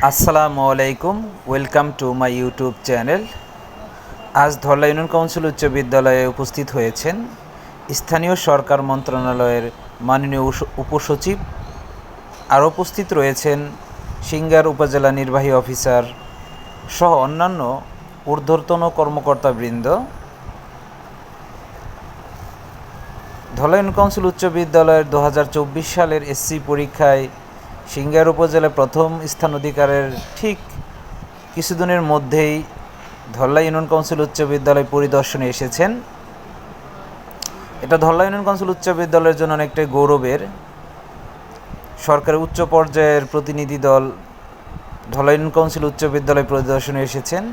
আসসালামু আলাইকুম, welcome to my YouTube channel. আজ ধলা ইউনিয়ন কাউন্সিল উচ্চ বিদ্যালয়ে উপস্থিত হয়েছেন স্থানীয় সরকার মন্ত্রণালয়ের মাননীয় উপসচিব। আর উপস্থিত রয়েছেন সিংগার উপজেলা নির্বাহী অফিসার সহ অন্যান্য ঊর্ধ্বতন কর্মকর্তাবৃন্দ। ধলা ইউনিয়ন কাউন্সিল উচ্চ বিদ্যালয়ের 2024 সালের এসসি পরীক্ষায় সিংগার উপজেলায় প্রথম স্থান অধিকারের ঠিক কিছুদিনের মধ্যেই ধলা ইউনিয়ন কাউন্সিল উচ্চ বিদ্যালয় পরিদর্শনে এসেছেন। এটা ধলা ইউনিয়ন কাউন্সিল উচ্চ বিদ্যালয়ের জন্য অনেকটাই গৌরবের। সরকারের উচ্চ পর্যায়ের প্রতিনিধি দল ধলা ইউনিয়ন কাউন্সিল উচ্চ বিদ্যালয় পরিদর্শনে এসেছেন।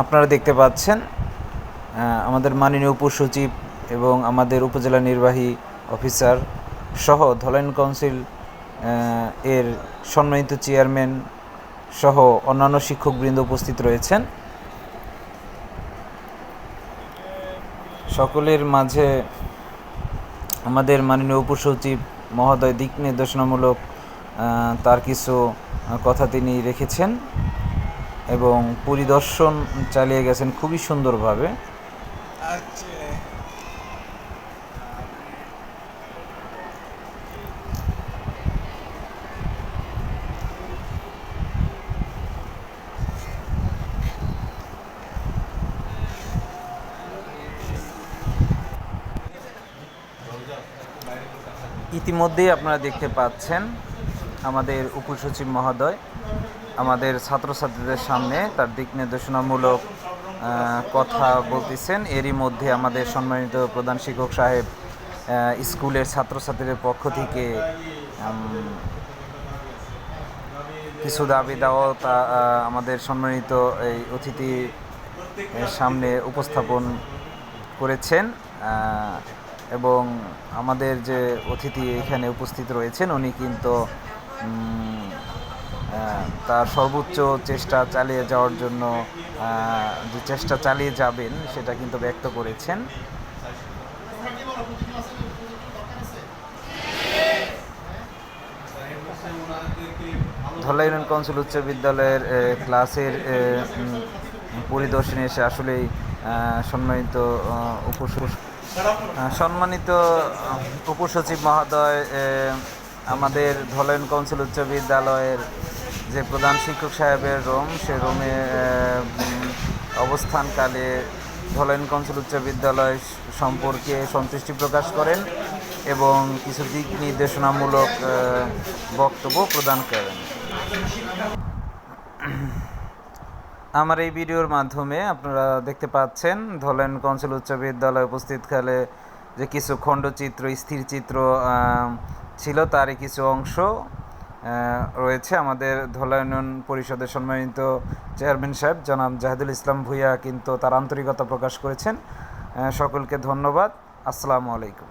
আপনারা দেখতে পাচ্ছেন আমাদের মাননীয় উপসচিব এবং আমাদের উপজেলা নির্বাহী অফিসার সহ ধলা ইউনিয়ন কাউন্সিল এর সম্মানিত চেয়ারম্যান সহ অন্যান্য শিক্ষকবৃন্দ উপস্থিত রয়েছেন। সকলের মাঝে আমাদের মাননীয় উপসচিব মহোদয় দিক নির্দেশনামূলক তার কিছু কথা তিনি রেখেছেন এবং পরিদর্শন চালিয়ে গেছেন খুবই সুন্দরভাবে। ইতিমধ্যেই আপনারা দেখতে পাচ্ছেন আমাদের উপসচিব মহোদয় আমাদের ছাত্রছাত্রীদের সামনে তার দিক নির্দেশনামূলক কথা বলতেছেন। এরই মধ্যে আমাদের সম্মানিত প্রধান শিক্ষক সাহেব স্কুলের ছাত্রছাত্রীদের পক্ষ থেকে কিছু দাবি দেওয়া তা আমাদের সম্মানিত এই অতিথি সামনে উপস্থাপন করেছেন এবং আমাদের যে অতিথি এখানে উপস্থিত রয়েছেন উনি কিন্তু তার সর্বোচ্চ চেষ্টা চালিয়ে যাওয়ার জন্য যে চেষ্টা চালিয়ে যাবেন সেটা কিন্তু ব্যক্ত করেছেন। ধলা ইউনিয়ন কাউন্সিল উচ্চ বিদ্যালয়ের ক্লাসের পরিদর্শনে এসে আসলেই সম্মানিত উপসচিব মহোদয় আমাদের ধলা ইউনিয়ন কাউন্সিল উচ্চ বিদ্যালয়ের যে প্রধান শিক্ষক সাহেবের রুম সে রুমে অবস্থানকালে ধলা ইউনিয়ন কাউন্সিল উচ্চ বিদ্যালয় সম্পর্কে সন্তুষ্টি প্রকাশ করেন এবং কিছু দিক নির্দেশনামূলক বক্তব্য প্রদান করেন। আমার এই ভিডিওর মাধ্যমে আপনারা দেখতে পাচ্ছেন ধলা ইউনিয়ন কাউন্সিল উচ্চ বিদ্যালয়ে উপস্থিতকালে যে কিছু খণ্ডচিত্র স্থির চিত্র ছিল তারই কিছু অংশ রয়েছে। আমাদের ধলা ইউনিয়ন পরিষদের সম্মানিত চেয়ারম্যান সাহেব জনাব জাহিদুল ইসলাম ভূঁইয়া কিন্তু তার আন্তরিকতা প্রকাশ করেছেন। সকলকে ধন্যবাদ। আসসালামু আলাইকুম।